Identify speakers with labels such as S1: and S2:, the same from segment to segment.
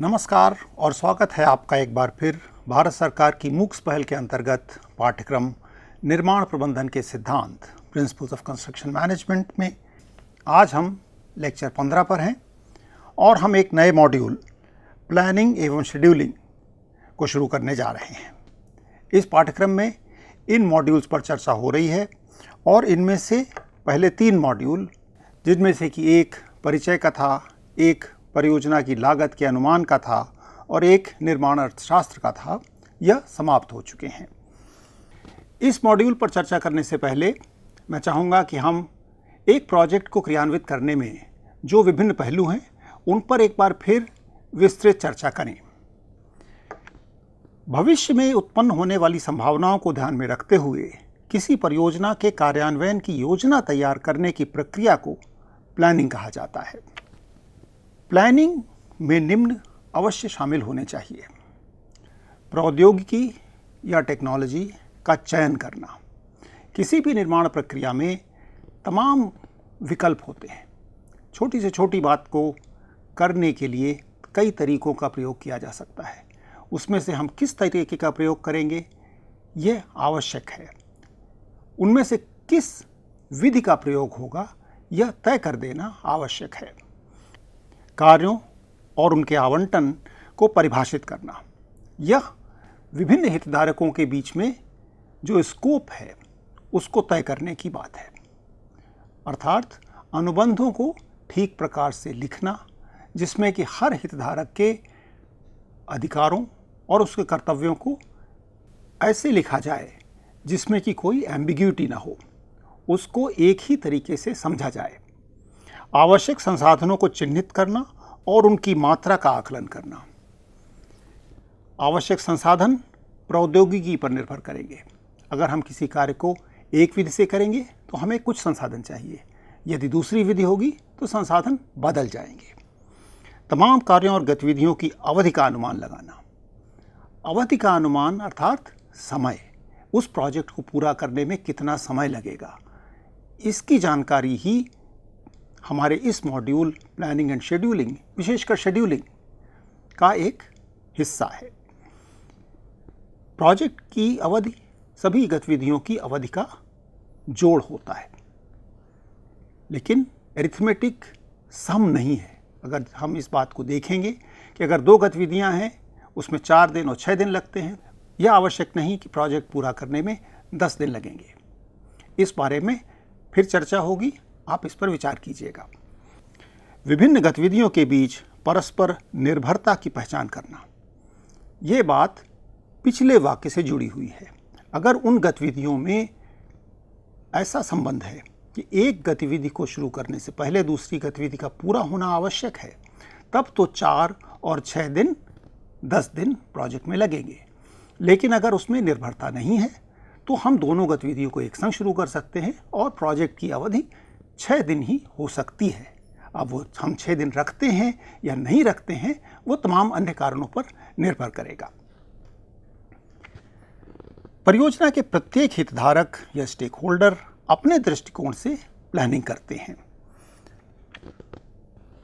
S1: नमस्कार और स्वागत है आपका एक बार फिर भारत सरकार की मूक्स पहल के अंतर्गत पाठ्यक्रम निर्माण प्रबंधन के सिद्धांत प्रिंसिपल्स ऑफ कंस्ट्रक्शन मैनेजमेंट में। आज हम लेक्चर 15 पर हैं और हम एक नए मॉड्यूल प्लानिंग एवं शेड्यूलिंग को शुरू करने जा रहे हैं। इस पाठ्यक्रम में इन मॉड्यूल्स पर चर्चा हो रही है और इनमें से पहले 3 मॉड्यूल, जिनमें से कि एक परिचय का था, एक परियोजना की लागत के अनुमान का था और एक निर्माण अर्थशास्त्र का था, यह समाप्त हो चुके हैं। इस मॉड्यूल पर चर्चा करने से पहले मैं चाहूँगा कि हम एक प्रोजेक्ट को क्रियान्वित करने में जो विभिन्न पहलू हैं उन पर एक बार फिर विस्तृत चर्चा करें। भविष्य में उत्पन्न होने वाली संभावनाओं को ध्यान में रखते हुए किसी परियोजना के कार्यान्वयन की योजना तैयार करने की प्रक्रिया को प्लानिंग कहा जाता है। प्लानिंग में निम्न अवश्य शामिल होने चाहिए: प्रौद्योगिकी या टेक्नोलॉजी का चयन करना। किसी भी निर्माण प्रक्रिया में तमाम विकल्प होते हैं। छोटी से छोटी बात को करने के लिए कई तरीकों का प्रयोग किया जा सकता है। उसमें से हम किस तरीके का प्रयोग करेंगे यह आवश्यक है। उनमें से किस विधि का प्रयोग होगा यह तय कर देना आवश्यक है। कार्यों और उनके आवंटन को परिभाषित करना, यह विभिन्न हितधारकों के बीच में जो स्कोप है उसको तय करने की बात है। अर्थात अनुबंधों को ठीक प्रकार से लिखना, जिसमें कि हर हितधारक के अधिकारों और उसके कर्तव्यों को ऐसे लिखा जाए जिसमें कि कोई एम्बिग्यूटी ना हो, उसको एक ही तरीके से समझा जाए। आवश्यक संसाधनों को चिन्हित करना और उनकी मात्रा का आकलन करना। आवश्यक संसाधन प्रौद्योगिकी पर निर्भर करेंगे। अगर हम किसी कार्य को एक विधि से करेंगे तो हमें कुछ संसाधन चाहिए, यदि दूसरी विधि होगी तो संसाधन बदल जाएंगे। तमाम कार्यों और गतिविधियों की अवधि का अनुमान लगाना। अवधि का अनुमान अर्थात समय, उस प्रोजेक्ट को पूरा करने में कितना समय लगेगा, इसकी जानकारी ही हमारे इस मॉड्यूल प्लानिंग एंड शेड्यूलिंग, विशेषकर शेड्यूलिंग का एक हिस्सा है। प्रोजेक्ट की अवधि सभी गतिविधियों की अवधि का जोड़ होता है, लेकिन अरिथमेटिक सम नहीं है। अगर हम इस बात को देखेंगे कि अगर 2 गतिविधियां हैं उसमें 4 दिन और 6 दिन लगते हैं, यह आवश्यक नहीं कि प्रोजेक्ट पूरा करने में 10 दिन लगेंगे। इस बारे में फिर चर्चा होगी, आप इस पर विचार कीजिएगा। विभिन्न गतिविधियों के बीच परस्पर निर्भरता की पहचान करना, ये बात पिछले वाक्य से जुड़ी हुई है। अगर उन गतिविधियों में ऐसा संबंध है कि एक गतिविधि को शुरू करने से पहले दूसरी गतिविधि का पूरा होना आवश्यक है, तब तो 4 और 6 दिन 10 दिन प्रोजेक्ट में लगेंगे। लेकिन अगर उसमें निर्भरता नहीं है तो हम दोनों गतिविधियों को एक संग शुरू कर सकते हैं और प्रोजेक्ट की अवधि 6 दिन ही हो सकती है। अब वो हम 6 दिन रखते हैं या नहीं रखते हैं वो तमाम अन्य कारणों पर निर्भर करेगा। परियोजना के प्रत्येक हितधारक या स्टेक होल्डर अपने दृष्टिकोण से प्लानिंग करते हैं।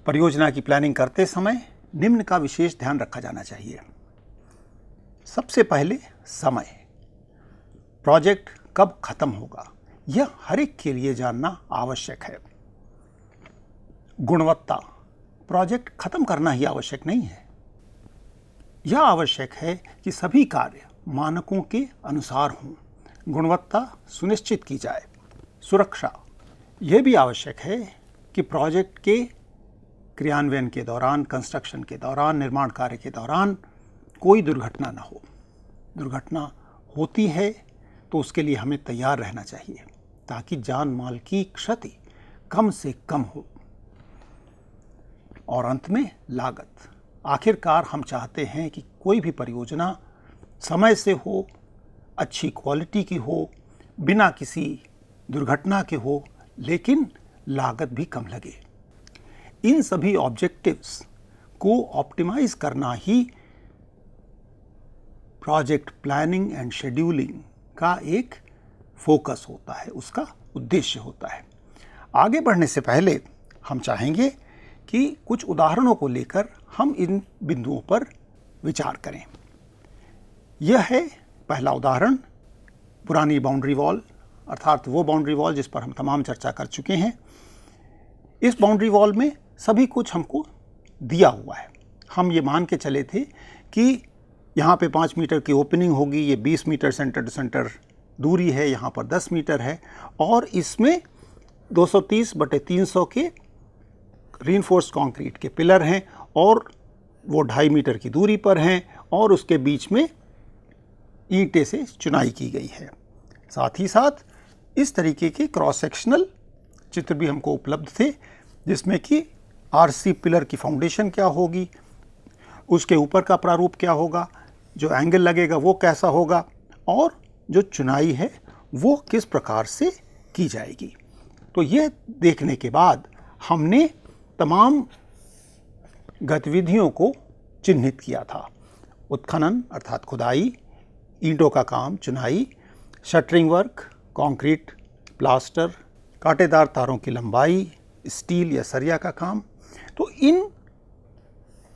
S1: परियोजना की प्लानिंग करते समय निम्न का विशेष ध्यान रखा जाना चाहिए। सबसे पहले समय, प्रोजेक्ट कब खत्म होगा यह हर एक के लिए जानना आवश्यक है। गुणवत्ता, प्रोजेक्ट खत्म करना ही आवश्यक नहीं है, यह आवश्यक है कि सभी कार्य मानकों के अनुसार हों, गुणवत्ता सुनिश्चित की जाए। सुरक्षा, यह भी आवश्यक है कि प्रोजेक्ट के क्रियान्वयन के दौरान, कंस्ट्रक्शन के दौरान, निर्माण कार्य के दौरान कोई दुर्घटना ना हो। दुर्घटना होती है तो उसके लिए हमें तैयार रहना चाहिए ताकि जान माल की क्षति कम से कम हो। और अंत में लागत। आखिरकार हम चाहते हैं कि कोई भी परियोजना समय से हो, अच्छी क्वालिटी की हो, बिना किसी दुर्घटना के हो, लेकिन लागत भी कम लगे। इन सभी ऑब्जेक्टिव्स को ऑप्टिमाइज करना ही प्रोजेक्ट प्लानिंग एंड शेड्यूलिंग का एक फोकस होता है, उसका उद्देश्य होता है। आगे बढ़ने से पहले हम चाहेंगे कि कुछ उदाहरणों को लेकर हम इन बिंदुओं पर विचार करें। यह है पहला उदाहरण, पुरानी बाउंड्री वॉल, अर्थात वो बाउंड्री वॉल जिस पर हम तमाम चर्चा कर चुके हैं। इस बाउंड्री वॉल में सभी कुछ हमको दिया हुआ है। हम ये मान के चले थे कि यहाँ पे 5 मीटर की ओपनिंग होगी, ये 20 मीटर सेंटर टू सेंटर दूरी है, यहाँ पर 10 मीटर है और इसमें 230/300 के रीइंफोर्स्ड कंक्रीट के पिलर हैं और वो 2.5 मीटर की दूरी पर हैं और उसके बीच में ईंटें से चुनाई की गई है। साथ ही साथ इस तरीके के क्रॉस सेक्शनल चित्र भी हमको उपलब्ध थे, जिसमें कि आरसी पिलर की फाउंडेशन क्या होगी, उसके ऊपर का प्रारूप क्या होगा, जो एंगल लगेगा वो कैसा होगा और जो चुनाई है वो किस प्रकार से की जाएगी। तो यह देखने के बाद हमने तमाम गतिविधियों को चिन्हित किया था। उत्खनन अर्थात खुदाई, ईंटों का काम, चुनाई, शटरिंग वर्क, कंक्रीट, प्लास्टर, कांटेदार तारों की लंबाई, स्टील या सरिया का काम। तो इन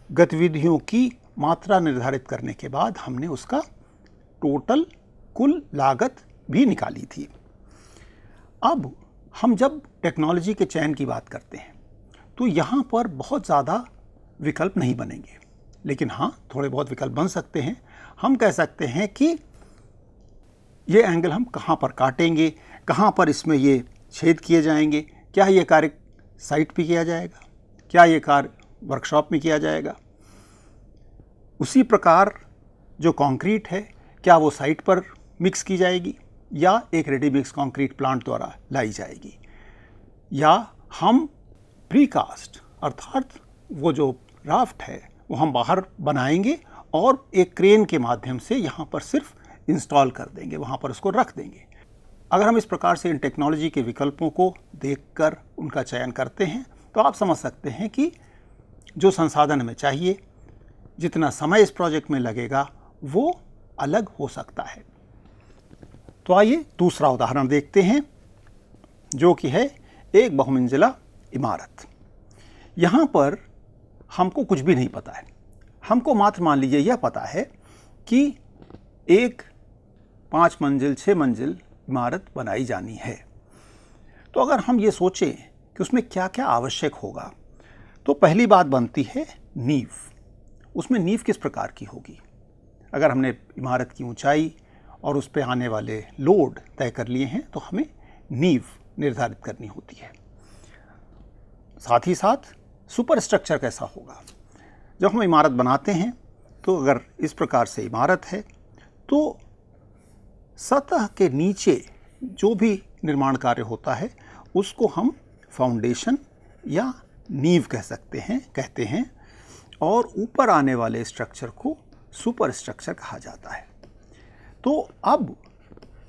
S1: गतिविधियों की मात्रा निर्धारित करने के बाद हमने उसका टोटल कुल लागत भी निकाली थी। अब हम जब टेक्नोलॉजी के चयन की बात करते हैं तो यहाँ पर बहुत ज़्यादा विकल्प नहीं बनेंगे, लेकिन हाँ थोड़े बहुत विकल्प बन सकते हैं। हम कह सकते हैं कि ये एंगल हम कहाँ पर काटेंगे, कहाँ पर इसमें ये छेद किए जाएंगे, क्या ये कार्य साइट पे किया जाएगा, क्या ये कार्य वर्कशॉप में किया जाएगा। उसी प्रकार जो कंक्रीट है क्या वो साइट पर मिक्स की जाएगी या एक रेडी मिक्स कंक्रीट प्लांट द्वारा लाई जाएगी, या हम प्रीकास्ट अर्थात वो जो राफ्ट है वो हम बाहर बनाएंगे और एक क्रेन के माध्यम से यहाँ पर सिर्फ इंस्टॉल कर देंगे, वहाँ पर उसको रख देंगे। अगर हम इस प्रकार से इन टेक्नोलॉजी के विकल्पों को देखकर उनका चयन करते हैं तो आप समझ सकते हैं कि जो संसाधन हमें चाहिए, जितना समय इस प्रोजेक्ट में लगेगा, वो अलग हो सकता है। तो आइए दूसरा उदाहरण देखते हैं, जो कि है एक बहुमंजिला इमारत। यहाँ पर हमको कुछ भी नहीं पता है, हमको मात्र मान लीजिए यह पता है कि एक 5 मंजिल 6 मंजिल इमारत बनाई जानी है। तो अगर हम ये सोचें कि उसमें क्या क्या आवश्यक होगा, तो पहली बात बनती है नींव। उसमें नींव किस प्रकार की होगी। अगर हमने इमारत की ऊंचाई और उस पर आने वाले लोड तय कर लिए हैं तो हमें नींव निर्धारित करनी होती है। साथ ही साथ सुपर स्ट्रक्चर कैसा होगा। जब हम इमारत बनाते हैं तो अगर इस प्रकार से इमारत है तो सतह के नीचे जो भी निर्माण कार्य होता है उसको हम फाउंडेशन या नींव कहते हैं और ऊपर आने वाले स्ट्रक्चर को सुपर स्ट्रक्चर कहा जाता है। तो अब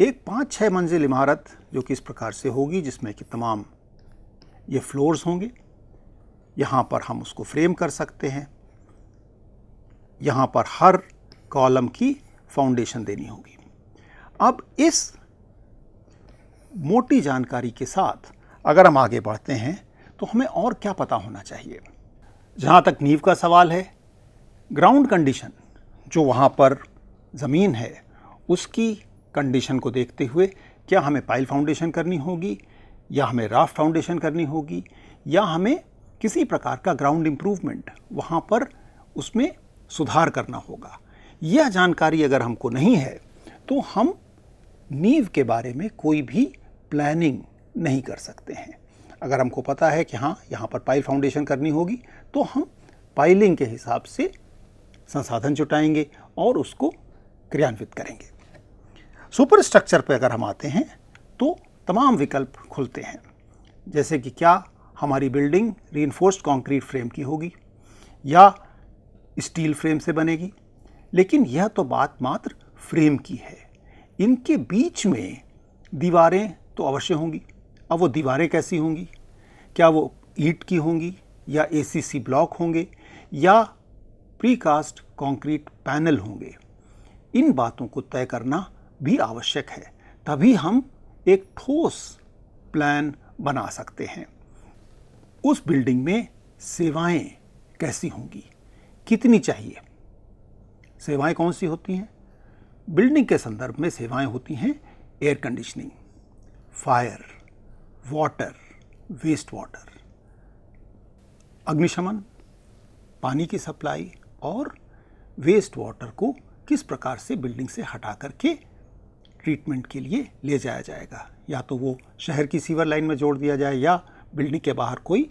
S1: एक 5-6 मंजिल इमारत जो कि इस प्रकार से होगी, जिसमें कि तमाम ये फ्लोर्स होंगे, यहाँ पर हम उसको फ्रेम कर सकते हैं, यहाँ पर हर कॉलम की फाउंडेशन देनी होगी। अब इस मोटी जानकारी के साथ अगर हम आगे बढ़ते हैं तो हमें और क्या पता होना चाहिए। जहाँ तक नींव का सवाल है, ग्राउंड कंडीशन जो वहाँ पर ज़मीन है उसकी कंडीशन को देखते हुए क्या हमें पाइल फाउंडेशन करनी होगी या हमें राफ्ट फाउंडेशन करनी होगी या हमें किसी प्रकार का ग्राउंड इम्प्रूवमेंट वहाँ पर उसमें सुधार करना होगा। यह जानकारी अगर हमको नहीं है तो हम नींव के बारे में कोई भी प्लानिंग नहीं कर सकते हैं। अगर हमको पता है कि हाँ यहाँ पर पाइल फाउंडेशन करनी होगी तो हम पाइलिंग के हिसाब से संसाधन जुटाएंगे और उसको क्रियान्वित करेंगे। सुपर स्ट्रक्चर पर अगर हम आते हैं तो तमाम विकल्प खुलते हैं, जैसे कि क्या हमारी बिल्डिंग रीइंफोर्स्ड कंक्रीट फ्रेम की होगी या स्टील फ्रेम से बनेगी। लेकिन यह तो बात मात्र फ्रेम की है, इनके बीच में दीवारें तो अवश्य होंगी। अब वो दीवारें कैसी होंगी, क्या वो ईंट की होंगी या एसीसी ब्लॉक होंगे या प्रीकास्ट कंक्रीट पैनल होंगे। इन बातों को तय करना भी आवश्यक है, तभी हम एक ठोस प्लान बना सकते हैं। उस बिल्डिंग में सेवाएं कैसी होंगी, कितनी चाहिए। सेवाएं कौन सी होती हैं? बिल्डिंग के संदर्भ में सेवाएं होती हैं air conditioning, fire, water, waste water, अग्निशमन, पानी की सप्लाई और वेस्ट वाटर को किस प्रकार से बिल्डिंग से हटा करके ट्रीटमेंट के लिए ले जाया जाएगा। या तो वो शहर की सीवर लाइन में जोड़ दिया जाए या बिल्डिंग के बाहर कोई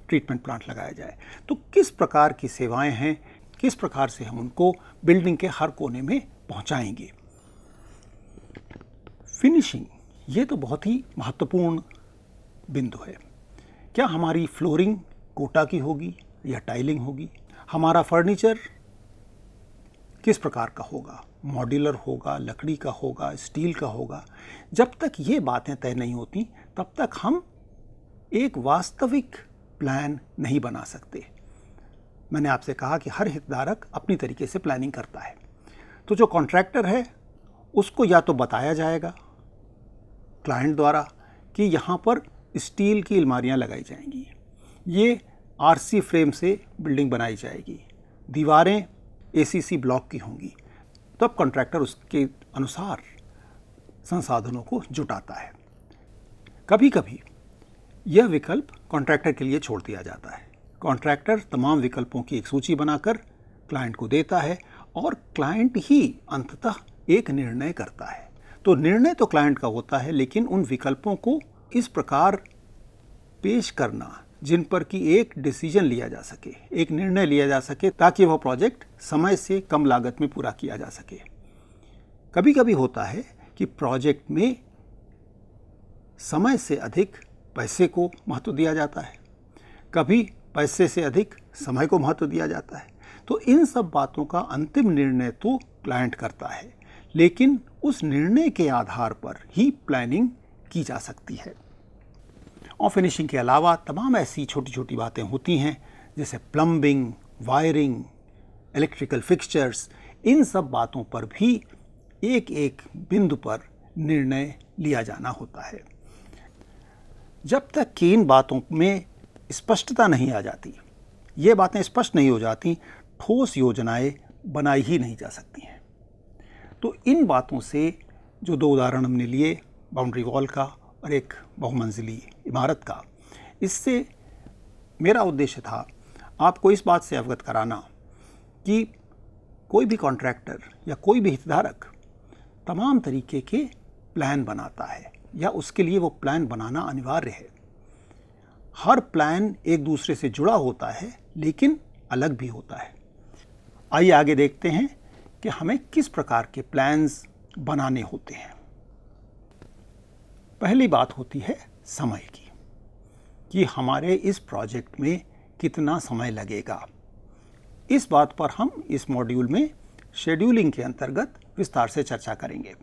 S1: ट्रीटमेंट प्लांट लगाया जाए। तो किस प्रकार की सेवाएं हैं, किस प्रकार से हम उनको बिल्डिंग के हर कोने में पहुंचाएंगे। फिनिशिंग, ये तो बहुत ही महत्वपूर्ण बिंदु है। क्या हमारी फ्लोरिंग कोटा की होगी या टाइलिंग होगी? हमारा फर्नीचर किस प्रकार का होगा? मॉड्यूलर होगा, लकड़ी का होगा, स्टील का होगा? जब तक ये बातें तय नहीं होती तब तक हम एक वास्तविक प्लान नहीं बना सकते। मैंने आपसे कहा कि हर हितधारक अपनी तरीके से प्लानिंग करता है। तो जो कॉन्ट्रैक्टर है उसको या तो बताया जाएगा क्लाइंट द्वारा कि यहाँ पर स्टील की अलमारियाँ लगाई जाएंगी, ये आरसी फ्रेम से बिल्डिंग बनाई जाएगी, दीवारें एसीसी ब्लॉक की होंगी। तब कॉन्ट्रैक्टर उसके अनुसार संसाधनों को जुटाता है। कभी कभी यह विकल्प कॉन्ट्रैक्टर के लिए छोड़ दिया जाता है। कॉन्ट्रैक्टर तमाम विकल्पों की एक सूची बनाकर क्लाइंट को देता है और क्लाइंट ही अंततः एक निर्णय करता है। तो निर्णय तो क्लाइंट का होता है, लेकिन उन विकल्पों को इस प्रकार पेश करना जिन पर कि एक डिसीजन लिया जा सके, एक निर्णय लिया जा सके, ताकि वह प्रोजेक्ट समय से कम लागत में पूरा किया जा सके। कभी कभी होता है कि प्रोजेक्ट में समय से अधिक पैसे को महत्व दिया जाता है, कभी पैसे से अधिक समय को महत्व दिया जाता है। तो इन सब बातों का अंतिम निर्णय तो क्लाइंट करता है, लेकिन उस निर्णय के आधार पर ही प्लानिंग की जा सकती है। और फिनिशिंग के अलावा तमाम ऐसी छोटी छोटी बातें होती हैं, जैसे प्लम्बिंग, वायरिंग, इलेक्ट्रिकल फिक्सचर्स। इन सब बातों पर भी एक एक बिंदु पर निर्णय लिया जाना होता है। जब तक कि इन बातों में स्पष्टता नहीं आ जाती, ये बातें स्पष्ट नहीं हो जाती, ठोस योजनाएं बनाई ही नहीं जा सकती हैं। तो इन बातों से जो दो उदाहरण हमने लिए, बाउंड्री वॉल का और एक बहुमंजिली इमारत का, इससे मेरा उद्देश्य था आपको इस बात से अवगत कराना कि कोई भी कॉन्ट्रैक्टर या कोई भी हितधारक तमाम तरीके के प्लान बनाता है, या उसके लिए वो प्लान बनाना अनिवार्य है। हर प्लान एक दूसरे से जुड़ा होता है, लेकिन अलग भी होता है। आइए आगे देखते हैं कि हमें किस प्रकार के प्लान्स बनाने होते हैं। पहली बात होती है समय की, कि हमारे इस प्रोजेक्ट में कितना समय लगेगा। इस बात पर हम इस मॉड्यूल में शेड्यूलिंग के अंतर्गत विस्तार से चर्चा करेंगे।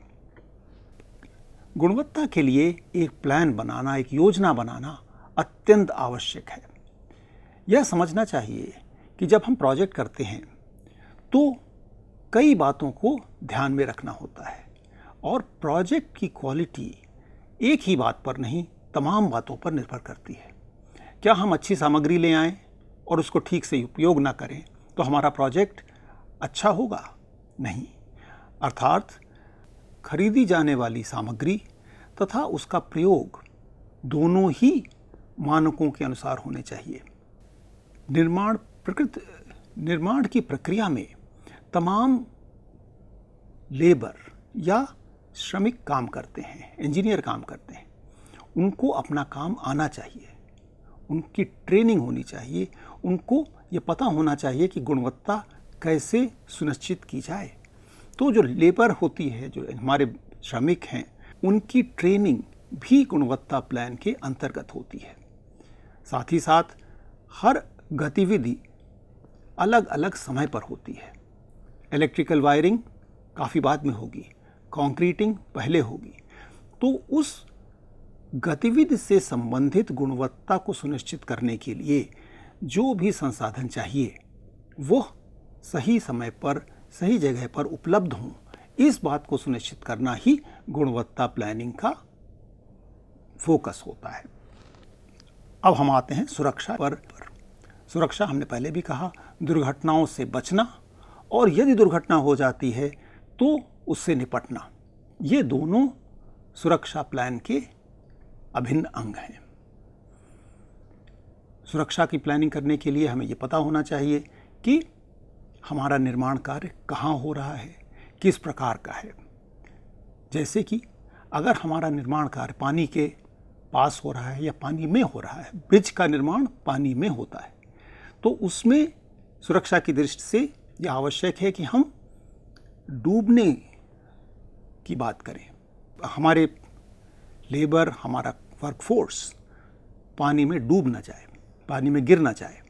S1: गुणवत्ता के लिए एक प्लान बनाना, एक योजना बनाना अत्यंत आवश्यक है। यह समझना चाहिए कि जब हम प्रोजेक्ट करते हैं तो कई बातों को ध्यान में रखना होता है, और प्रोजेक्ट की क्वालिटी एक ही बात पर नहीं, तमाम बातों पर निर्भर करती है। क्या हम अच्छी सामग्री ले आएं और उसको ठीक से उपयोग ना करें तो हमारा प्रोजेक्ट अच्छा होगा? नहीं। अर्थात खरीदी जाने वाली सामग्री तथा उसका प्रयोग दोनों ही मानकों के अनुसार होने चाहिए। निर्माण की प्रक्रिया में तमाम लेबर या श्रमिक काम करते हैं, इंजीनियर काम करते हैं, उनको अपना काम आना चाहिए, उनकी ट्रेनिंग होनी चाहिए, उनको ये पता होना चाहिए कि गुणवत्ता कैसे सुनिश्चित की जाए। तो जो लेबर होती है, जो हमारे श्रमिक हैं, उनकी ट्रेनिंग भी गुणवत्ता प्लान के अंतर्गत होती है। साथ ही साथ हर गतिविधि अलग अलग समय पर होती है। इलेक्ट्रिकल वायरिंग काफ़ी बाद में होगी, कंक्रीटिंग पहले होगी। तो उस गतिविधि से संबंधित गुणवत्ता को सुनिश्चित करने के लिए जो भी संसाधन चाहिए वह सही समय पर सही जगह पर उपलब्ध हों, इस बात को सुनिश्चित करना ही गुणवत्ता प्लानिंग का फोकस होता है। अब हम आते हैं सुरक्षा पर। सुरक्षा हमने पहले भी कहा, दुर्घटनाओं से बचना और यदि दुर्घटना हो जाती है तो उससे निपटना, ये दोनों सुरक्षा प्लान के अभिन्न अंग हैं। सुरक्षा की प्लानिंग करने के लिए हमें ये पता होना चाहिए कि हमारा निर्माण कार्य कहाँ हो रहा है, किस प्रकार का है। जैसे कि अगर हमारा निर्माण कार्य पानी के पास हो रहा है या पानी में हो रहा है, ब्रिज का निर्माण पानी में होता है, तो उसमें सुरक्षा की दृष्टि से यह आवश्यक है कि हम डूबने की बात करें, हमारे लेबर, हमारा वर्कफोर्स पानी में डूब ना जाए, पानी में गिर ना जाए।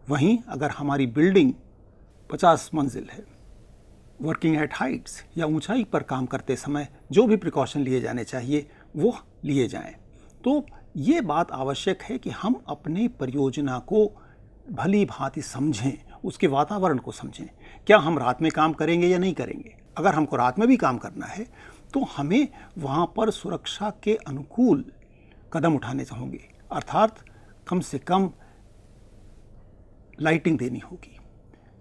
S1: वहीं अगर हमारी बिल्डिंग 50 मंजिल है, वर्किंग एट हाइट्स या ऊंचाई पर काम करते समय जो भी प्रिकॉशन लिए जाने चाहिए वो लिए जाएं। तो ये बात आवश्यक है कि हम अपने परियोजना को भली भांति समझें, उसके वातावरण को समझें। क्या हम रात में काम करेंगे या नहीं करेंगे? अगर हमको रात में भी काम करना है तो हमें वहाँ पर सुरक्षा के अनुकूल कदम उठाने होंगे, अर्थात कम से कम लाइटिंग देनी होगी।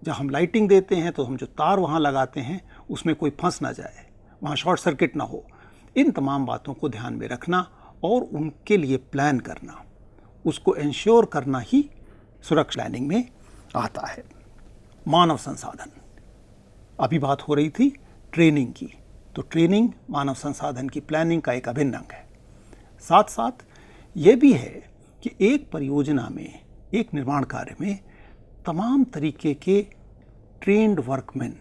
S1: जब हम लाइटिंग देते हैं तो हम जो तार वहाँ लगाते हैं उसमें कोई फंस ना जाए, वहाँ शॉर्ट सर्किट ना हो। इन तमाम बातों को ध्यान में रखना और उनके लिए प्लान करना, उसको इंश्योर करना ही सुरक्षा प्लानिंग में आता है। मानव संसाधन, अभी बात हो रही थी ट्रेनिंग की, तो ट्रेनिंग मानव संसाधन की प्लानिंग का एक अभिन्न अंग है। साथ साथ ये भी है कि एक परियोजना में, एक निर्माण कार्य में तमाम तरीके के ट्रेन्ड वर्कमैन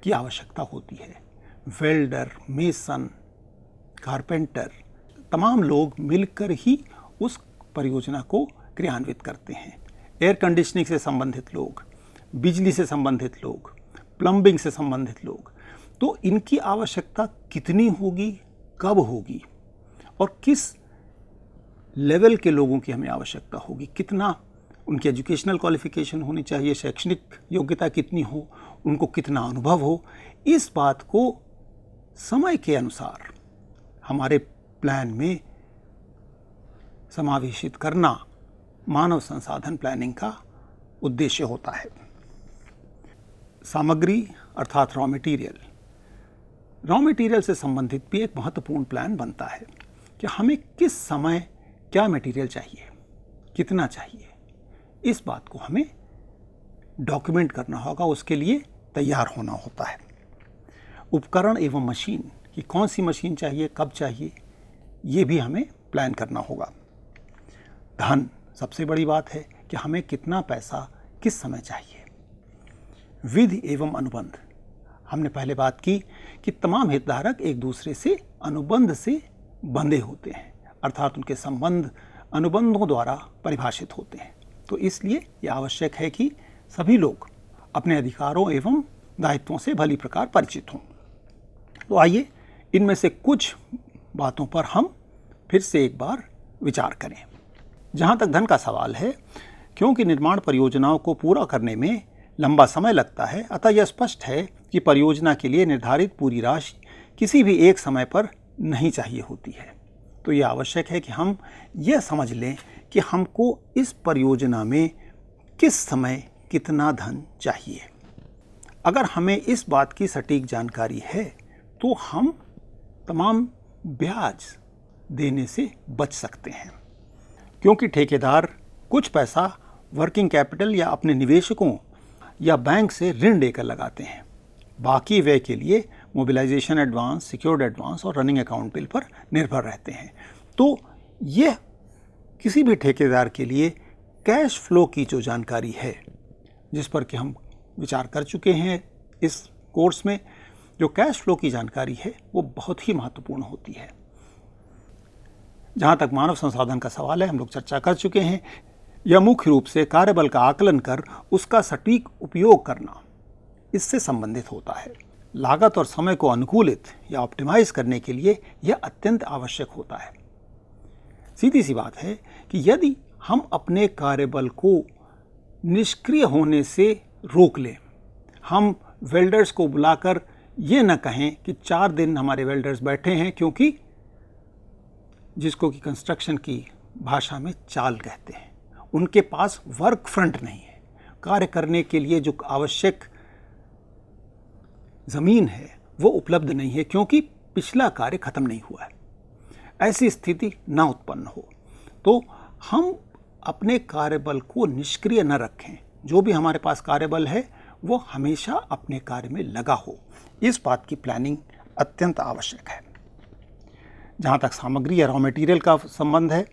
S1: की आवश्यकता होती है। वेल्डर, मेसन, कारपेंटर, तमाम लोग मिलकर ही उस परियोजना को क्रियान्वित करते हैं। एयर कंडीशनिंग से संबंधित लोग, बिजली से संबंधित लोग, प्लम्बिंग से संबंधित लोग, तो इनकी आवश्यकता कितनी होगी, कब होगी और किस लेवल के लोगों की हमें आवश्यकता होगी, कितना उनकी एजुकेशनल क्वालिफिकेशन होनी चाहिए, शैक्षणिक योग्यता कितनी हो, उनको कितना अनुभव हो, इस बात को समय के अनुसार हमारे प्लान में समावेशित करना मानव संसाधन प्लानिंग का उद्देश्य होता है। सामग्री अर्थात रॉ मटेरियल से संबंधित भी एक महत्वपूर्ण प्लान बनता है कि हमें किस समय क्या मटेरियल चाहिए, कितना चाहिए, इस बात को हमें डॉक्यूमेंट करना होगा, उसके लिए तैयार होना होता है। उपकरण एवं मशीन कि कौन सी मशीन चाहिए, कब चाहिए, ये भी हमें प्लान करना होगा। धन, सबसे बड़ी बात है कि हमें कितना पैसा किस समय चाहिए। विधि एवं अनुबंध, हमने पहले बात की कि तमाम हितधारक एक दूसरे से अनुबंध से बंधे होते हैं, अर्थात उनके संबंध अनुबंधों द्वारा परिभाषित होते हैं। तो इसलिए यह आवश्यक है कि सभी लोग अपने अधिकारों एवं दायित्वों से भली प्रकार परिचित हों। तो आइए इनमें से कुछ बातों पर हम फिर से एक बार विचार करें। जहाँ तक धन का सवाल है, क्योंकि निर्माण परियोजनाओं को पूरा करने में लंबा समय लगता है, अतः यह स्पष्ट है कि परियोजना के लिए निर्धारित पूरी राशि किसी भी एक समय पर नहीं चाहिए होती है। तो यह आवश्यक है कि हम यह समझ लें कि हमको इस परियोजना में किस समय कितना धन चाहिए। अगर हमें इस बात की सटीक जानकारी है तो हम तमाम ब्याज देने से बच सकते हैं, क्योंकि ठेकेदार कुछ पैसा वर्किंग कैपिटल या अपने निवेशकों या बैंक से ऋण लेकर लगाते हैं। बाकी व्यय के लिए मोबिलाइजेशन एडवांस, सिक्योर्ड एडवांस और रनिंग अकाउंट बिल पर निर्भर रहते हैं। तो यह किसी भी ठेकेदार के लिए कैश फ्लो की जो जानकारी है, जिस पर कि हम विचार कर चुके हैं इस कोर्स में, जो कैश फ्लो की जानकारी है वो बहुत ही महत्वपूर्ण होती है। जहाँ तक मानव संसाधन का सवाल है, हम लोग चर्चा कर चुके हैं। यह मुख्य रूप से कार्यबल का आकलन कर उसका सटीक उपयोग करना, इससे संबंधित होता है। लागत और समय को अनुकूलित या ऑप्टिमाइज करने के लिए यह अत्यंत आवश्यक होता है। सीधी सी बात है कि यदि हम अपने कार्यबल को निष्क्रिय होने से रोक लें, हम वेल्डर्स को बुलाकर ये न कहें कि 4 दिन हमारे वेल्डर्स बैठे हैं, क्योंकि जिसको कि कंस्ट्रक्शन की भाषा में चाल कहते हैं, उनके पास वर्क फ्रंट नहीं है, कार्य करने के लिए जो आवश्यक ज़मीन है वो उपलब्ध नहीं है, क्योंकि पिछला कार्य खत्म नहीं हुआ है। ऐसी स्थिति न उत्पन्न हो तो हम अपने कार्यबल को निष्क्रिय न रखें। जो भी हमारे पास कार्यबल है वो हमेशा अपने कार्य में लगा हो। इस बात की प्लानिंग अत्यंत आवश्यक है। जहाँ तक सामग्री या रॉ मटेरियल का संबंध है,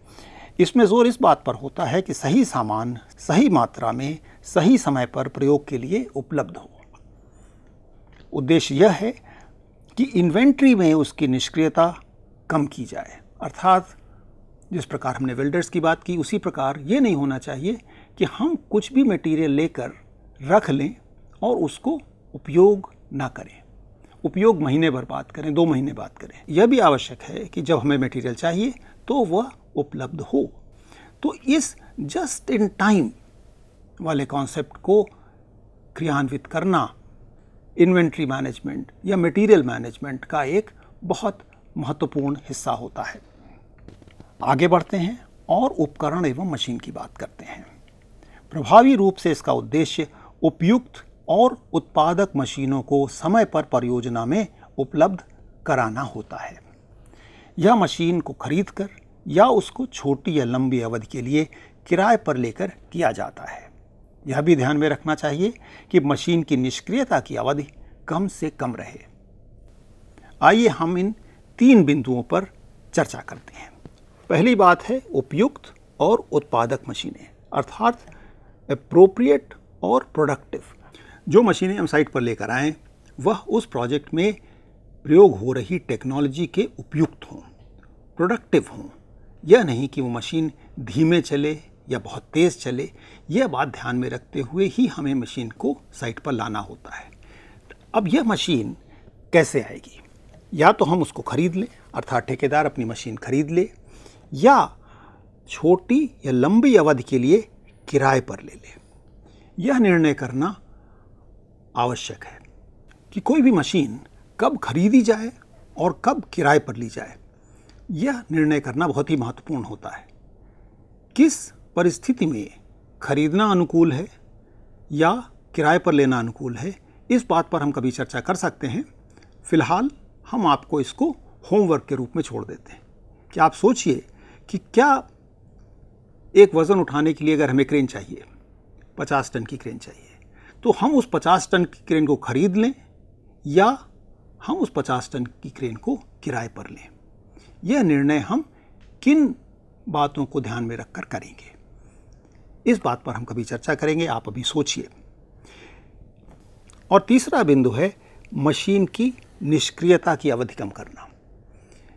S1: इसमें जोर इस बात पर होता है कि सही सामान सही मात्रा में सही समय पर प्रयोग के लिए उपलब्ध हो। उद्देश्य यह है कि इन्वेंट्री में उसकी निष्क्रियता कम की जाए, अर्थात जिस प्रकार हमने वेल्डर्स की बात की उसी प्रकार ये नहीं होना चाहिए कि हम कुछ भी मटेरियल लेकर रख लें और उसको उपयोग ना करें, उपयोग महीने भर बाद करें, 2 महीने बाद करें। यह भी आवश्यक है कि जब हमें मटेरियल चाहिए तो वह उपलब्ध हो। तो इस जस्ट इन टाइम वाले कॉन्सेप्ट को क्रियान्वित करना इन्वेंट्री मैनेजमेंट या मटेरियल मैनेजमेंट का एक बहुत महत्वपूर्ण हिस्सा होता है। आगे बढ़ते हैं और उपकरण एवं मशीन की बात करते हैं। प्रभावी रूप से इसका उद्देश्य उपयुक्त और उत्पादक मशीनों को समय पर परियोजना में उपलब्ध कराना होता है। यह मशीन को खरीदकर या उसको छोटी या लंबी अवधि के लिए किराए पर लेकर किया जाता है। यह भी ध्यान में रखना चाहिए कि मशीन की निष्क्रियता की अवधि कम से कम रहे। आइए हम इन 3 बिंदुओं पर चर्चा करते हैं। पहली बात है उपयुक्त और उत्पादक मशीनें, अर्थात एप्रोप्रिएट और प्रोडक्टिव। जो मशीनें हम साइट पर लेकर आएँ वह उस प्रोजेक्ट में प्रयोग हो रही टेक्नोलॉजी के उपयुक्त हों, प्रोडक्टिव हों। यह नहीं कि वो मशीन धीमे चले या बहुत तेज़ चले। यह बात ध्यान में रखते हुए ही हमें मशीन को साइट पर लाना होता है। अब यह मशीन कैसे आएगी? या तो हम उसको खरीद लें, अर्थात ठेकेदार अपनी मशीन खरीद ले, या छोटी या लंबी अवधि के लिए किराए पर ले ले। यह निर्णय करना आवश्यक है कि कोई भी मशीन कब खरीदी जाए और कब किराए पर ली जाए। यह निर्णय करना बहुत ही महत्वपूर्ण होता है। किस परिस्थिति में खरीदना अनुकूल है या किराए पर लेना अनुकूल है, इस बात पर हम कभी चर्चा कर सकते हैं। फिलहाल हम आपको इसको होमवर्क के रूप में छोड़ देते हैं कि आप सोचिए कि क्या एक वज़न उठाने के लिए अगर हमें क्रेन चाहिए, 50 टन की क्रेन चाहिए, तो हम उस 50 टन की क्रेन को खरीद लें या हम उस 50 टन की क्रेन को किराए पर लें। यह निर्णय हम किन बातों को ध्यान में रखकर करेंगे, इस बात पर हम कभी चर्चा करेंगे। आप अभी सोचिए। और तीसरा बिंदु है मशीन की निष्क्रियता की अवधि कम करना।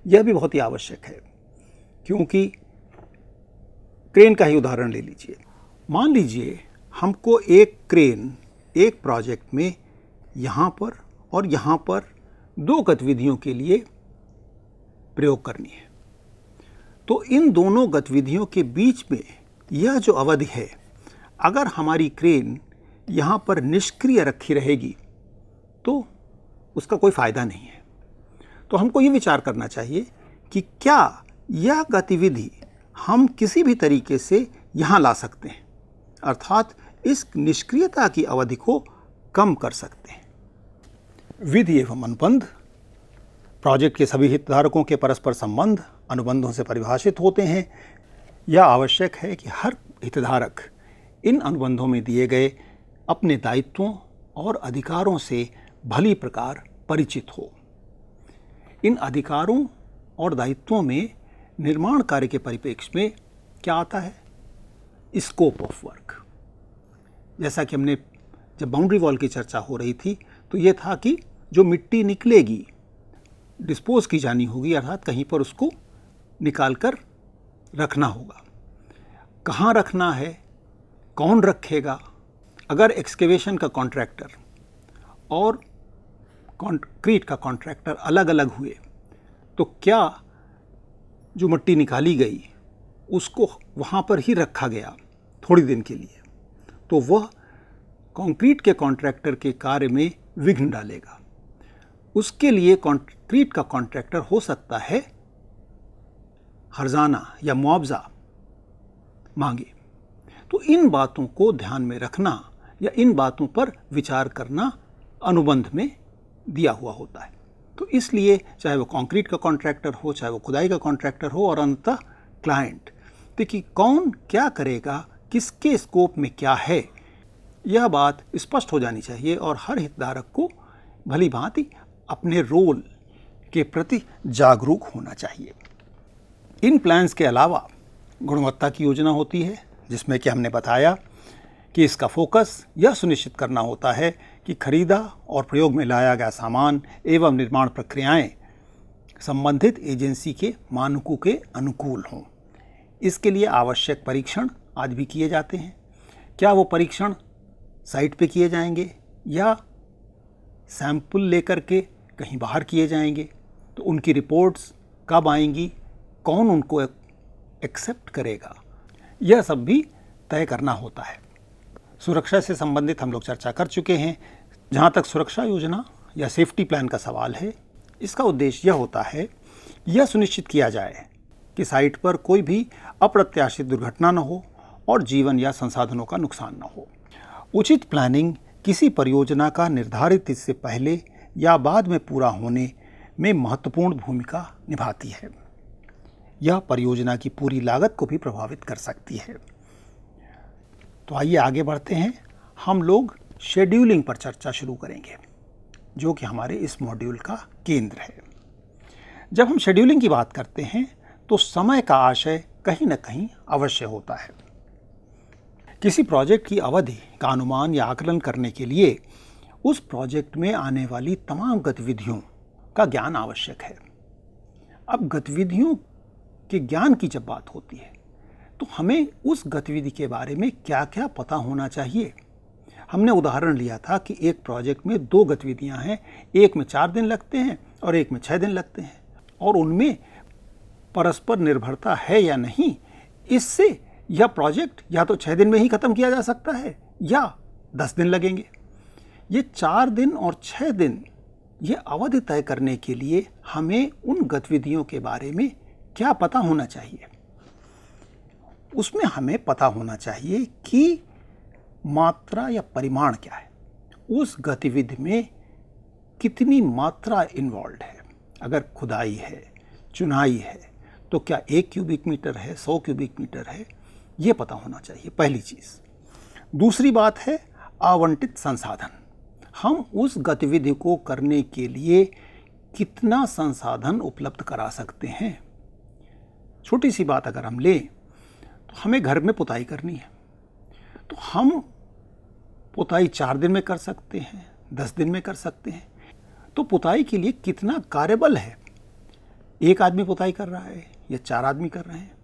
S1: यह भी बहुत ही आवश्यक है, क्योंकि क्रेन का ही उदाहरण ले लीजिए। मान लीजिए हमको एक क्रेन एक प्रोजेक्ट में यहाँ पर और यहाँ पर 2 गतिविधियों के लिए प्रयोग करनी है। तो इन दोनों गतिविधियों के बीच में यह जो अवधि है, अगर हमारी क्रेन यहाँ पर निष्क्रिय रखी रहेगी तो उसका कोई फ़ायदा नहीं है। तो हमको ये विचार करना चाहिए कि क्या यह गतिविधि हम किसी भी तरीके से यहाँ ला सकते हैं, अर्थात इस निष्क्रियता की अवधि को कम कर सकते हैं। विधि एवं अनुबंध। प्रोजेक्ट के सभी हितधारकों के परस्पर संबंध अनुबंधों से परिभाषित होते हैं। यह आवश्यक है कि हर हितधारक इन अनुबंधों में दिए गए अपने दायित्वों और अधिकारों से भली प्रकार परिचित हो। इन अधिकारों और दायित्वों में निर्माण कार्य के परिप्रेक्ष्य में क्या आता है? Scope of work. जैसा कि हमने जब बाउंड्री वॉल की चर्चा हो रही थी तो ये था कि जो मिट्टी निकलेगी डिस्पोज की जानी होगी, अर्थात कहीं पर उसको निकाल कर रखना होगा। कहाँ रखना है, कौन रखेगा? अगर एक्सकेवेशन का कॉन्ट्रैक्टर और कंक्रीट का कॉन्ट्रैक्टर अलग अलग हुए तो क्या जो मिट्टी निकाली गई उसको वहाँ पर ही रखा गया थोड़ी दिन के लिए, तो वह कंक्रीट के कॉन्ट्रैक्टर के कार्य में विघ्न डालेगा। उसके लिए कंक्रीट का कॉन्ट्रैक्टर हो सकता है हर्जाना या मुआवजा मांगे। तो इन बातों को ध्यान में रखना या इन बातों पर विचार करना अनुबंध में दिया हुआ होता है। तो इसलिए चाहे वो कंक्रीट का कॉन्ट्रैक्टर हो, चाहे वो खुदाई का कॉन्ट्रैक्टर हो, और अंततः क्लाइंट, देखिए कौन क्या करेगा, किसके स्कोप में क्या है, यह बात स्पष्ट हो जानी चाहिए और हर हितधारक को भली भांति अपने रोल के प्रति जागरूक होना चाहिए। इन प्लान्स के अलावा गुणवत्ता की योजना होती है, जिसमें कि हमने बताया कि इसका फोकस यह सुनिश्चित करना होता है कि खरीदा और प्रयोग में लाया गया सामान एवं निर्माण प्रक्रियाएं संबंधित एजेंसी के मानकों के अनुकूल हों। इसके लिए आवश्यक परीक्षण आज भी किए जाते हैं। क्या वो परीक्षण साइट पे किए जाएंगे या सैंपल लेकर के कहीं बाहर किए जाएंगे, तो उनकी रिपोर्ट्स कब आएंगी, कौन उनको एक्सेप्ट करेगा, यह सब भी तय करना होता है। सुरक्षा से संबंधित हम लोग चर्चा कर चुके हैं। जहाँ तक सुरक्षा योजना या सेफ्टी प्लान का सवाल है, इसका उद्देश्य यह होता है यह सुनिश्चित किया जाए कि साइट पर कोई भी अप्रत्याशित दुर्घटना न हो और जीवन या संसाधनों का नुकसान न हो। उचित प्लानिंग किसी परियोजना का निर्धारित इससे पहले या बाद में पूरा होने में महत्वपूर्ण भूमिका निभाती है। यह परियोजना की पूरी लागत को भी प्रभावित कर सकती है। तो आइए आगे बढ़ते हैं। हम लोग शेड्यूलिंग पर चर्चा शुरू करेंगे, जो कि हमारे इस मॉड्यूल का केंद्र है। जब हम शेड्यूलिंग की बात करते हैं तो समय का आशय कहीं न कहीं अवश्य होता है। किसी प्रोजेक्ट की अवधि का अनुमान या आकलन करने के लिए उस प्रोजेक्ट में आने वाली तमाम गतिविधियों का ज्ञान आवश्यक है। अब गतिविधियों के ज्ञान की जब बात होती है तो हमें उस गतिविधि के बारे में क्या क्या पता होना चाहिए। हमने उदाहरण लिया था कि एक प्रोजेक्ट में 2 गतिविधियां हैं, एक में 4 दिन लगते हैं और एक में 6 दिन लगते हैं, और उनमें परस्पर निर्भरता है या नहीं, इससे यह प्रोजेक्ट या तो 6 दिन में ही खत्म किया जा सकता है या 10 दिन लगेंगे। ये 4 दिन और 6 दिन ये अवधि तय करने के लिए हमें उन गतिविधियों के बारे में क्या पता होना चाहिए। उसमें हमें पता होना चाहिए कि मात्रा या परिमाण क्या है, उस गतिविधि में कितनी मात्रा इन्वॉल्व है। अगर खुदाई है, चुनाई है, तो क्या 1 क्यूबिक मीटर है, 100 क्यूबिक मीटर है, ये पता होना चाहिए, पहली चीज़। दूसरी बात है आवंटित संसाधन। हम उस गतिविधि को करने के लिए कितना संसाधन उपलब्ध करा सकते हैं। छोटी सी बात अगर हम लें तो हमें घर में पुताई करनी है, तो हम पुताई 4 दिन में कर सकते हैं, 10 दिन में कर सकते हैं। तो पुताई के लिए कितना कार्यबल है, 1 आदमी पुताई कर रहा है या 4 आदमी कर रहे हैं।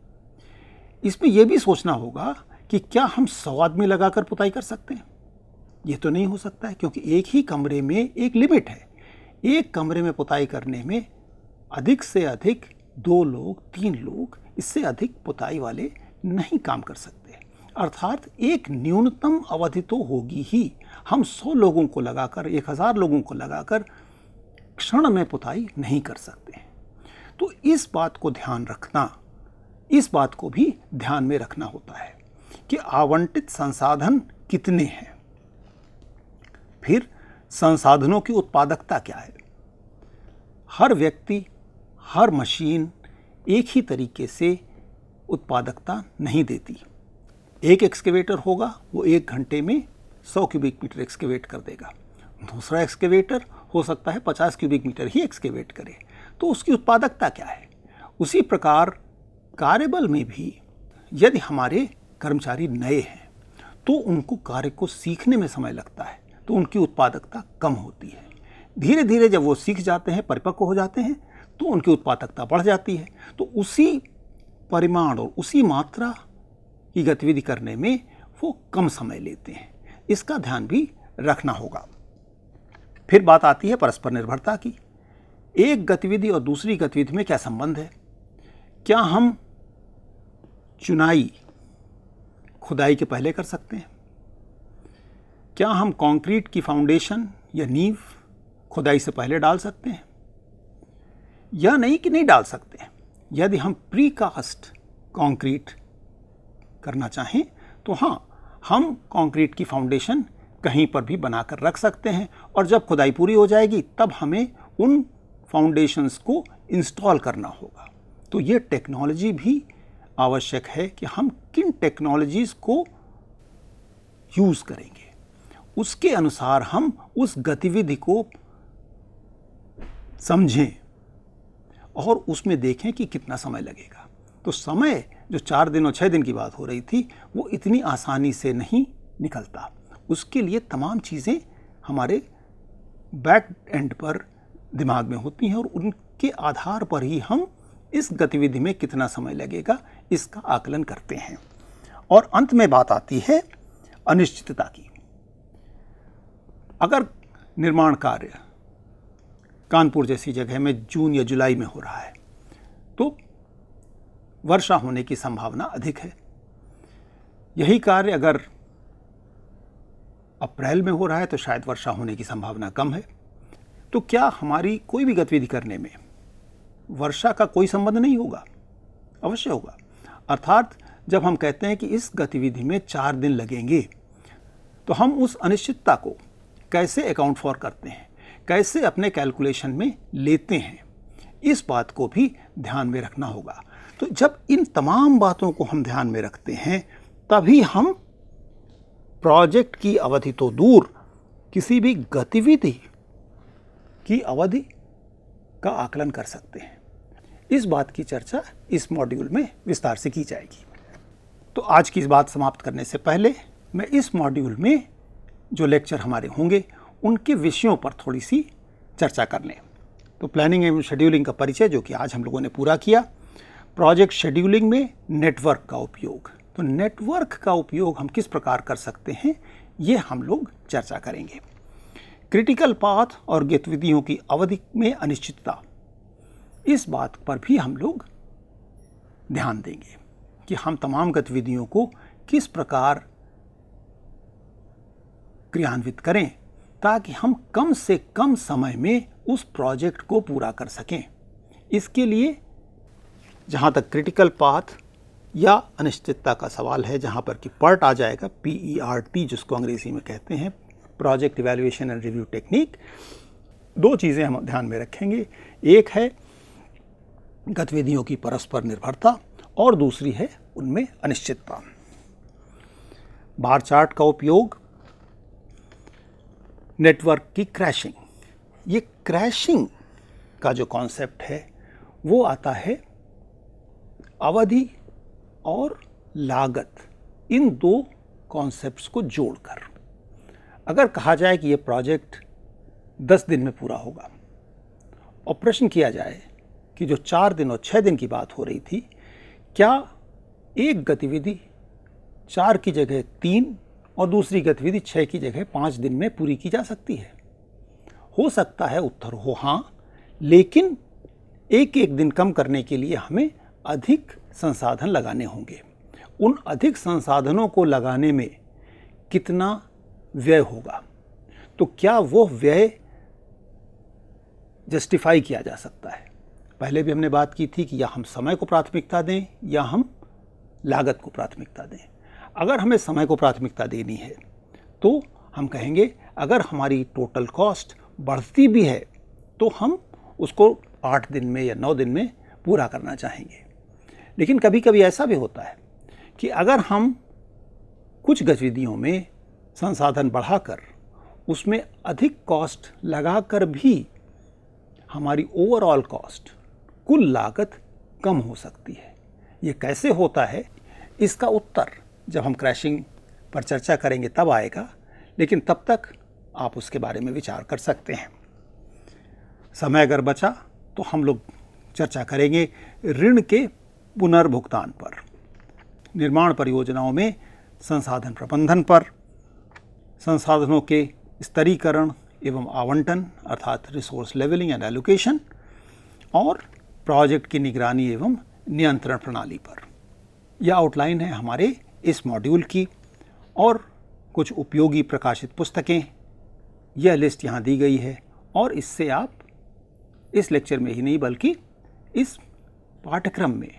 S1: इसमें यह भी सोचना होगा कि क्या हम 100 आदमी लगाकर पुताई कर सकते हैं। ये तो नहीं हो सकता है, क्योंकि एक ही कमरे में एक लिमिट है। एक कमरे में पुताई करने में अधिक से अधिक 2 लोग, 3 लोग, इससे अधिक पुताई वाले नहीं काम कर सकते। अर्थात एक न्यूनतम अवधि तो होगी ही। हम 100 लोगों को लगाकर, 1000 लोगों को लगाकर क्षण में पुताई नहीं कर सकते। तो इस बात को ध्यान रखना, इस बात को भी ध्यान में रखना होता है कि आवंटित संसाधन कितने हैं। फिर संसाधनों की उत्पादकता क्या है। हर व्यक्ति, हर मशीन एक ही तरीके से उत्पादकता नहीं देती। एक एक्सकेवेटर होगा, वो 1 घंटे में 100 क्यूबिक मीटर एक्सकेवेट कर देगा। दूसरा एक्सकेवेटर हो सकता है 50 क्यूबिक मीटर ही एक्सकेवेट करे। तो उसकी उत्पादकता क्या है। उसी प्रकार कार्यबल में भी यदि हमारे कर्मचारी नए हैं तो उनको कार्य को सीखने में समय लगता है, तो उनकी उत्पादकता कम होती है। धीरे धीरे जब वो सीख जाते हैं, परिपक्व हो जाते हैं, तो उनकी उत्पादकता बढ़ जाती है। तो उसी परिमाण और उसी मात्रा की गतिविधि करने में वो कम समय लेते हैं। इसका ध्यान भी रखना होगा। फिर बात आती है परस्पर निर्भरता की। एक गतिविधि और दूसरी गतिविधि में क्या संबंध है। क्या हम चुनाई खुदाई के पहले कर सकते हैं। क्या हम कंक्रीट की फाउंडेशन या नींव खुदाई से पहले डाल सकते हैं, या नहीं कि नहीं डाल सकते हैं। यदि हम प्रीकास्ट कंक्रीट करना चाहें तो हाँ, हम कंक्रीट की फाउंडेशन कहीं पर भी बनाकर रख सकते हैं और जब खुदाई पूरी हो जाएगी तब हमें उन फाउंडेशंस को इंस्टॉल करना होगा। तो ये टेक्नोलॉजी भी आवश्यक है कि हम किन टेक्नोलॉजीज़ को यूज़ करेंगे, उसके अनुसार हम उस गतिविधि को समझें और उसमें देखें कि कितना समय लगेगा। तो समय जो 4 दिन और 6 दिन की बात हो रही थी, वो इतनी आसानी से नहीं निकलता। उसके लिए तमाम चीज़ें हमारे बैक एंड पर दिमाग में होती हैं और उनके आधार पर ही हम इस गतिविधि में कितना समय लगेगा इसका आकलन करते हैं। और अंत में बात आती है अनिश्चितता की। अगर निर्माण कार्य कानपुर जैसी जगह में जून या जुलाई में हो रहा है तो वर्षा होने की संभावना अधिक है। यही कार्य अगर अप्रैल में हो रहा है तो शायद वर्षा होने की संभावना कम है। तो क्या हमारी कोई भी गतिविधि करने में वर्षा का कोई संबंध नहीं होगा? अवश्य होगा। अर्थात जब हम कहते हैं कि इस गतिविधि में 4 दिन लगेंगे तो हम उस अनिश्चितता को कैसे अकाउंट फॉर करते हैं, कैसे अपने कैलकुलेशन में लेते हैं, इस बात को भी ध्यान में रखना होगा। तो जब इन तमाम बातों को हम ध्यान में रखते हैं तभी हम प्रोजेक्ट की अवधि तो दूर, किसी भी गतिविधि की अवधि का आकलन कर सकते हैं। इस बात की चर्चा इस मॉड्यूल में विस्तार से की जाएगी। तो आज की इस बात समाप्त करने से पहले मैं इस मॉड्यूल में जो लेक्चर हमारे होंगे उनके विषयों पर थोड़ी सी चर्चा कर लें। तो प्लानिंग एवं शेड्यूलिंग का परिचय जो कि आज हम लोगों ने पूरा किया। प्रोजेक्ट शेड्यूलिंग में नेटवर्क का उपयोग, तो नेटवर्क का उपयोग हम किस प्रकार कर सकते हैं ये हम लोग चर्चा करेंगे। क्रिटिकल पाथ और गतिविधियों की अवधि में अनिश्चितता, इस बात पर भी हम लोग ध्यान देंगे कि हम तमाम गतिविधियों को किस प्रकार क्रियान्वित करें ताकि हम कम से कम समय में उस प्रोजेक्ट को पूरा कर सकें। इसके लिए जहाँ तक क्रिटिकल पाथ या अनिश्चितता का सवाल है, जहाँ पर कि PERT आ जाएगा, PERT जिसको अंग्रेजी में कहते हैं, project evaluation and review technique, 2 चीज़ें हम ध्यान में रखेंगे। एक है गतिविधियों की परस्पर निर्भरता और दूसरी है उनमें अनिश्चितता। बार चार्ट का उपयोग, नेटवर्क की क्रैशिंग, ये क्रैशिंग का जो कॉन्सेप्ट है वो आता है अवधि और लागत, इन 2 कॉन्सेप्ट्स को जोड़कर। अगर कहा जाए कि ये प्रोजेक्ट 10 दिन में पूरा होगा और प्रश्न किया जाए कि जो 4 दिन और 6 दिन की बात हो रही थी, क्या एक गतिविधि 4 की जगह 3 और दूसरी गतिविधि 6 की जगह 5 दिन में पूरी की जा सकती है? हो सकता है उत्तर हो हाँ, लेकिन एक दिन कम करने के लिए हमें अधिक संसाधन लगाने होंगे। उन अधिक संसाधनों को लगाने में कितना व्यय होगा, तो क्या वो व्यय जस्टिफाई किया जा सकता है? पहले भी हमने बात की थी कि या हम समय को प्राथमिकता दें या हम लागत को प्राथमिकता दें। अगर हमें समय को प्राथमिकता देनी है तो हम कहेंगे अगर हमारी टोटल कॉस्ट बढ़ती भी है तो हम उसको 8 दिन में या 9 दिन में पूरा करना चाहेंगे। लेकिन कभी कभी ऐसा भी होता है कि अगर हम कुछ गतिविधियों में संसाधन बढ़ाकर उसमें अधिक कॉस्ट लगाकर भी हमारी ओवरऑल कॉस्ट, कुल लागत कम हो सकती है। ये कैसे होता है, इसका उत्तर जब हम क्रैशिंग पर चर्चा करेंगे तब आएगा, लेकिन तब तक आप उसके बारे में विचार कर सकते हैं। समय अगर बचा तो हम लोग चर्चा करेंगे ऋण के पुनर्भुगतान पर, निर्माण परियोजनाओं में संसाधन प्रबंधन पर, संसाधनों के स्तरीकरण एवं आवंटन अर्थात रिसोर्स लेवलिंग एंड एलोकेशन, और प्रोजेक्ट की निगरानी एवं नियंत्रण प्रणाली पर। यह आउटलाइन है हमारे इस मॉड्यूल की, और कुछ उपयोगी प्रकाशित पुस्तकें, यह लिस्ट यहाँ दी गई है, और इससे आप इस लेक्चर में ही नहीं बल्कि इस पाठ्यक्रम में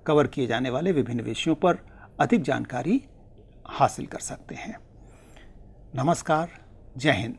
S1: कवर किए जाने वाले विभिन्न विषयों पर अधिक जानकारी हासिल कर सकते हैं। नमस्कार, जय हिंद।